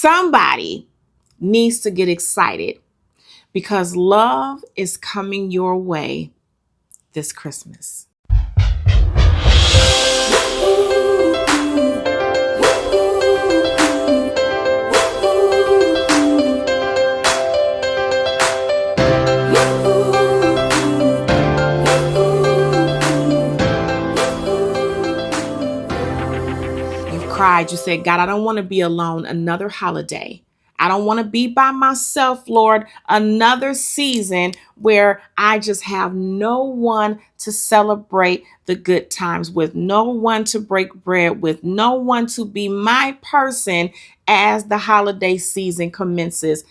Somebody needs to get excited because love is coming your way this Christmas. Cried. You said, God, I don't want to be alone another holiday. I don't want to be by myself, Lord, another season where I just have no one to celebrate the good times with, no one to break bread with, no one to be my person as the holiday season commences.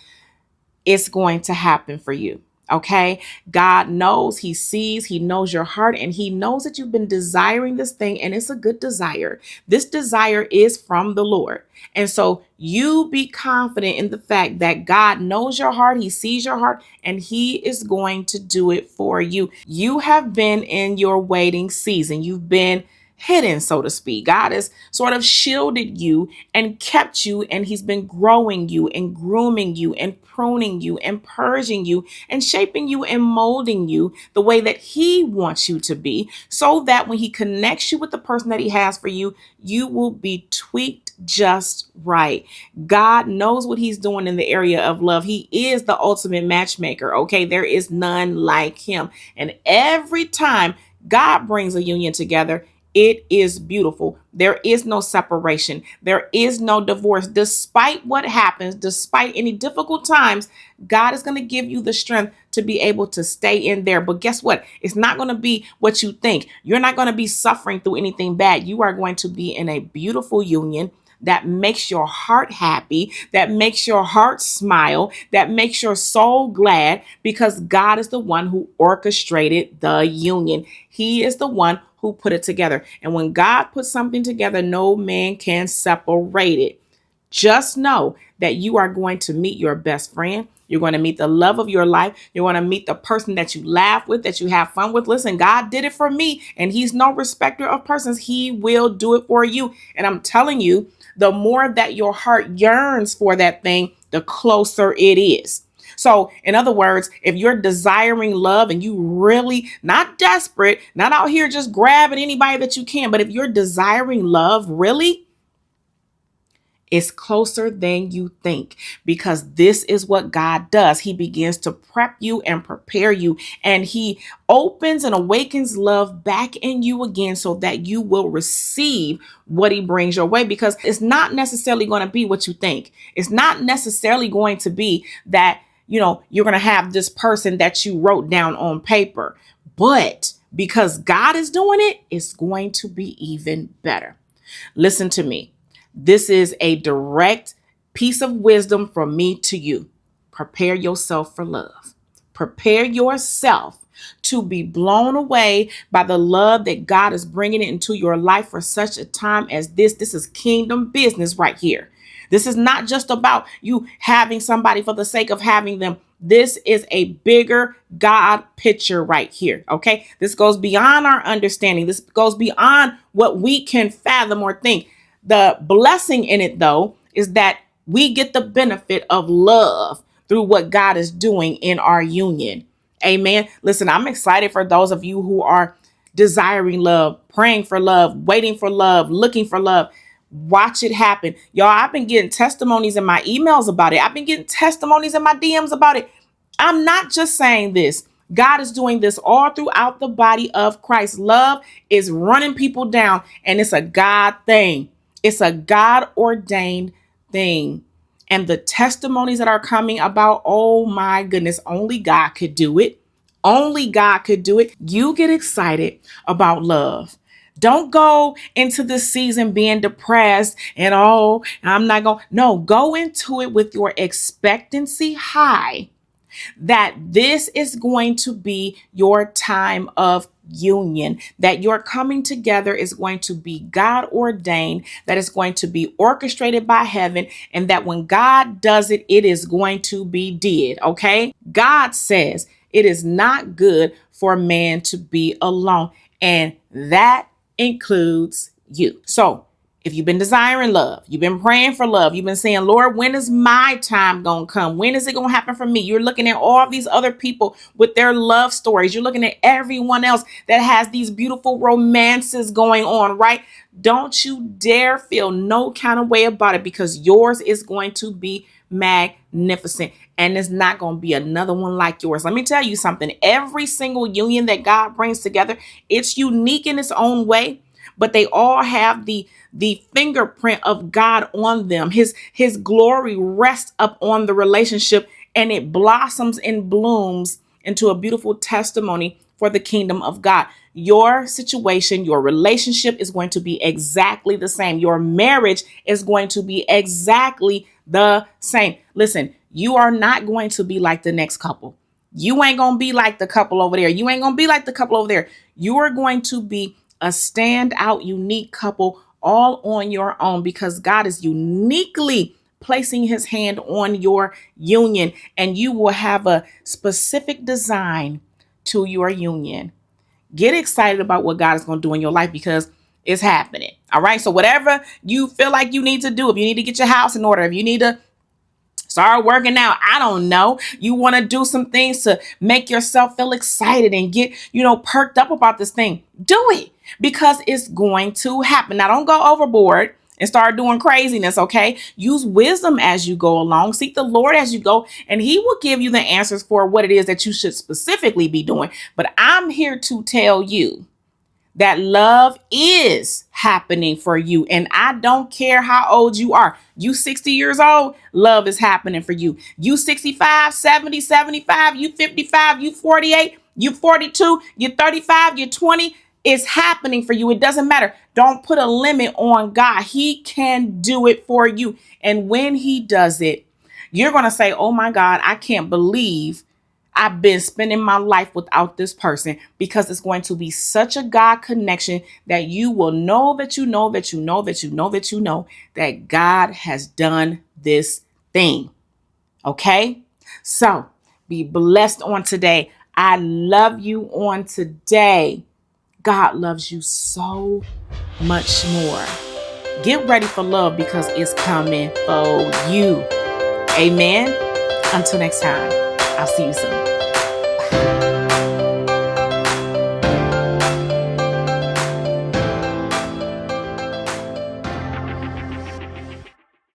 It's going to happen for you. Okay. God knows, He sees, He knows your heart, and He knows that you've been desiring this thing, and it's a good desire. This desire is from the Lord. And so you be confident in the fact that God knows your heart, He sees your heart, and He is going to do it for you. You have been in your waiting season. You've been hidden, so to speak. God has sort of shielded you and kept you, and He's been growing you and grooming you and pruning you and purging you and shaping you and molding you the way that He wants you to be, so that when He connects you with the person that He has for you, you will be tweaked just right. God knows what He's doing in the area of love. He is the ultimate matchmaker. Okay, there is none like Him. And every time God brings a union together, it is beautiful. There is no separation. There is no divorce. Despite what happens, despite any difficult times, God is going to give you the strength to be able to stay in there. But guess what? It's not going to be what you think. You're not going to be suffering through anything bad. You are going to be in a beautiful union that makes your heart happy, that makes your heart smile, that makes your soul glad, because God is the one who orchestrated the union. He is the one who put it together. And when God puts something together, no man can separate it. Just know that you are going to meet your best friend. You're going to meet the love of your life. You're going to meet the person that you laugh with, that you have fun with. Listen, God did it for me, and He's no respecter of persons. He will do it for you. And I'm telling you, the more that your heart yearns for that thing, the closer it is. So in other words, if you're desiring love and you really not desperate, not out here just grabbing anybody that you can, but if you're desiring love, really, it's closer than you think, because this is what God does. He begins to prep you and prepare you, and He opens and awakens love back in you again so that you will receive what He brings your way, because it's not necessarily going to be what you think. It's not necessarily going to be that, you're going to have this person that you wrote down on paper, but because God is doing it, it's going to be even better. Listen to me. This is a direct piece of wisdom from me to you. Prepare yourself for love. Prepare yourself to be blown away by the love that God is bringing into your life for such a time as this. This is kingdom business right here. This is not just about you having somebody for the sake of having them. This is a bigger God picture right here. Okay. This goes beyond our understanding. This goes beyond what we can fathom or think. The blessing in it, though, is that we get the benefit of love through what God is doing in our union. Amen. Listen, I'm excited for those of you who are desiring love, praying for love, waiting for love, looking for love. Watch it happen. Y'all, I've been getting testimonies in my emails about it. I've been getting testimonies in my DMs about it. I'm not just saying this. God is doing this all throughout the body of Christ. Love is running people down, and it's a God thing. It's a God-ordained thing. And the testimonies that are coming about, oh my goodness, only God could do it. Only God could do it. You get excited about love. Don't go into this season being depressed and, I'm not going. No, go into it with your expectancy high that this is going to be your time of union, that your coming together is going to be God ordained, that is going to be orchestrated by heaven, and that when God does it, it is going to be did. Okay. God says it is not good for man to be alone, and that includes you. So If you've been desiring love, you've been praying for love, you've been saying, Lord, when is my time going to come? When is it going to happen for me? You're looking at all these other people with their love stories. You're looking at everyone else that has these beautiful romances going on, right? Don't you dare feel no kind of way about it, because yours is going to be magnificent, and it's not going to be another one like yours. Let me tell you something. Every single union that God brings together, it's unique in its own way, but they all have the fingerprint of God on them. His glory rests up on the relationship, and it blossoms and blooms into a beautiful testimony for the kingdom of God. Your situation, your relationship is going to be exactly the same. Your marriage is going to be exactly the same. Listen, you are not going to be like the next couple. You ain't going to be like the couple over there. You ain't going to be like the couple over there. You are going to be a standout, unique couple all on your own, because God is uniquely placing his hand on your union, and you will have a specific design to your union. Get excited about what God is going to do in your life, because it's happening. All right. So whatever you feel like you need to do, if you need to get your house in order, if you need to start working out, I don't know, you want to do some things to make yourself feel excited and get, perked up about this thing, do it, because it's going to happen. Now, don't go overboard and start doing craziness, okay? Use wisdom as you go along. Seek the Lord as you go, and he will give you the answers for what it is that you should specifically be doing. But I'm here to tell you that love is happening for you. And I don't care how old you are. You 60 years old, love is happening for you. You 65, 70, 75, you 55, you 48, you 42, you 35, you 20. It's happening for you. It doesn't matter. Don't put a limit on God. He can do it for you. And when he does it, you're going to say, oh my God, I can't believe I've been spending my life without this person, because it's going to be such a God connection that you will know that you know that you know that you know that you know that God has done this thing. Okay? So be blessed on today. I love you on today. God loves you so much more. Get ready for love, because it's coming for you. Amen. Until next time, I'll see you soon.